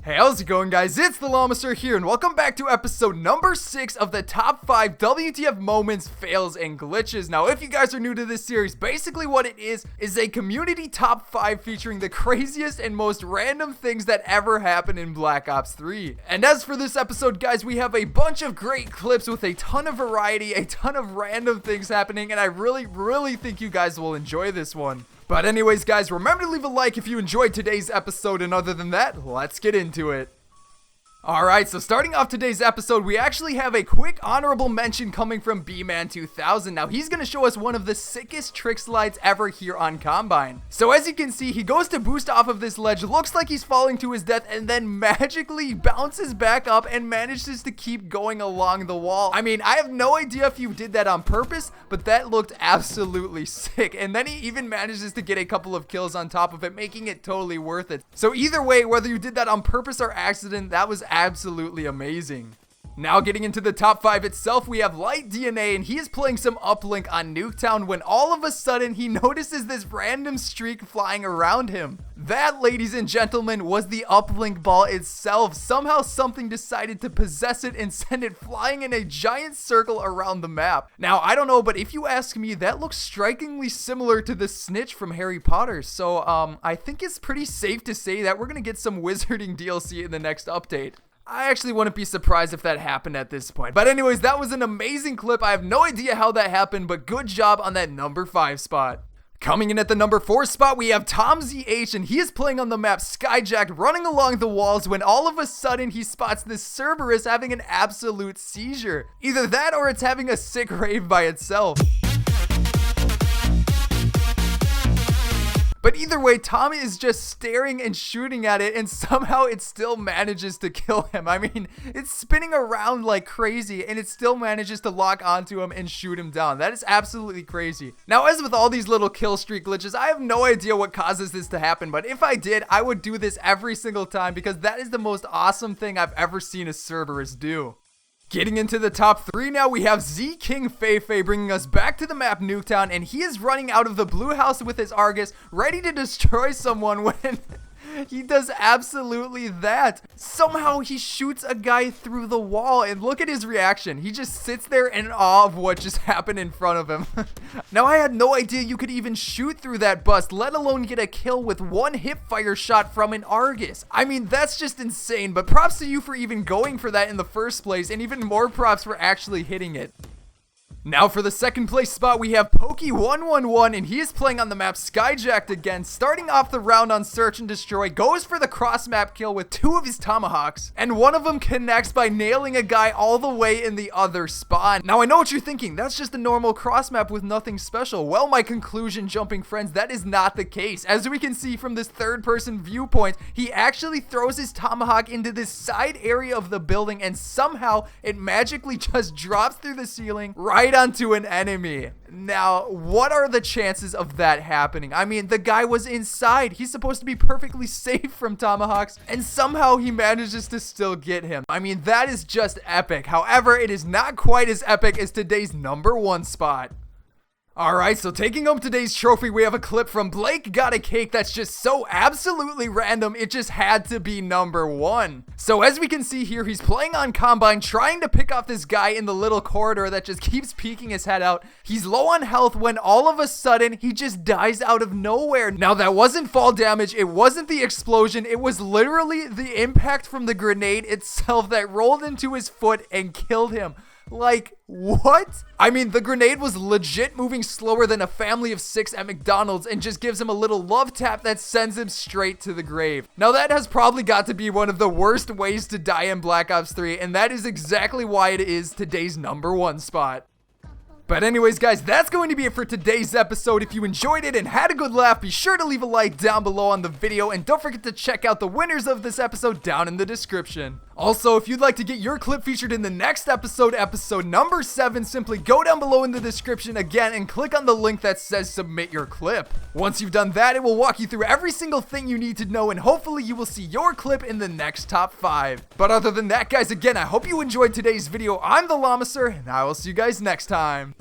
Hey, how's it going, guys? It's the Llama here, and welcome back to episode number 6 of the top 5 WTF moments, fails, and glitches. Now, if you guys are new to this series, basically what it is a community top 5 featuring the craziest and most random things that ever happened in Black Ops 3. And as for this episode, guys, we have a bunch of great clips with a ton of variety, a ton of random things happening, and I really think you guys will enjoy this one. But anyways, guys, remember to leave a like if you enjoyed today's episode, and other than that, let's get into it. Alright, so starting off today's episode, we actually have a quick honorable mention coming from B-Man2000. Now, he's going to show us one of the sickest trick slides ever here on Combine. So as you can see, he goes to boost off of this ledge, looks like he's falling to his death, and then magically bounces back up and manages to keep going along the wall. I mean, I have no idea if you did that on purpose, but that looked absolutely sick. And then he even manages to get a couple of kills on top of it, making it totally worth it. So either way, whether you did that on purpose or accident, that was absolutely amazing. Now getting into the top 5 itself, we have Light DNA, and he is playing some uplink on Nuketown when all of a sudden he notices this random streak flying around him. That, ladies and gentlemen, was the uplink ball itself. Somehow something decided to possess it and send it flying in a giant circle around the map. Now, I don't know, but if you ask me, that looks strikingly similar to the snitch from Harry Potter. So, I think it's pretty safe to say that we're gonna get some wizarding DLC in the next update. I actually wouldn't be surprised if that happened at this point. But anyways, that was an amazing clip. I have no idea how that happened, but good job on that number 5 spot. Coming in at the number 4 spot, we have Tom ZH, and he is playing on the map Skyjacked, running along the walls when all of a sudden he spots this Cerberus having an absolute seizure. Either that or it's having a sick rave by itself. But either way, Tom is just staring and shooting at it, and somehow it still manages to kill him. I mean, it's spinning around like crazy, and it still manages to lock onto him and shoot him down. That is absolutely crazy. Now, as with all these little kill streak glitches, I have no idea what causes this to happen, but if I did, I would do this every single time because that is the most awesome thing I've ever seen a Cerberus do. Getting into the top 3 now, we have Z King Feifei bringing us back to the map Nuketown, and he is running out of the blue house with his Argus, ready to destroy someone when he does absolutely that. Somehow he shoots a guy through the wall, and look at his reaction. He just sits there in awe of what just happened in front of him. Now, I had no idea you could even shoot through that bust, let alone get a kill with one hipfire shot from an Argus. I mean, that's just insane, but props to you for even going for that in the first place, and even more props for actually hitting it. Now for the second place spot, we have Pokey111, and he is playing on the map Skyjacked again, starting off the round on Search and Destroy, goes for the cross map kill with 2 of his tomahawks, and one of them connects by nailing a guy all the way in the other spawn. Now I know what you're thinking, that's just a normal cross map with nothing special. Well, my conclusion, jumping friends, that is not the case. As we can see from this third person viewpoint, he actually throws his tomahawk into this side area of the building, and somehow it magically just drops through the ceiling right onto an enemy. Now, what are the chances of that happening? I mean, the guy was inside. He's supposed to be perfectly safe from tomahawks, and somehow he manages to still get him. I mean, that is just epic. However, it is not quite as epic as today's number 1 spot. Alright, so taking home today's trophy, we have a clip from Blake Got a Cake that's just so absolutely random, it just had to be number 1. So as we can see here, he's playing on Combine, trying to pick off this guy in the little corridor that just keeps peeking his head out. He's low on health when all of a sudden, he just dies out of nowhere. Now, that wasn't fall damage, it wasn't the explosion, it was literally the impact from the grenade itself that rolled into his foot and killed him. Like, what? I mean, the grenade was legit moving slower than a family of 6 at McDonald's and just gives him a little love tap that sends him straight to the grave. Now, that has probably got to be one of the worst ways to die in Black Ops 3, and that is exactly why it is today's number 1 spot. But anyways, guys, that's going to be it for today's episode. If you enjoyed it and had a good laugh, be sure to leave a like down below on the video, and don't forget to check out the winners of this episode down in the description. Also, if you'd like to get your clip featured in the next episode, episode number 7, simply go down below in the description again and click on the link that says submit your clip. Once you've done that, it will walk you through every single thing you need to know, and hopefully you will see your clip in the next top 5. But other than that, guys, again, I hope you enjoyed today's video. I'm the Llama, and I will see you guys next time.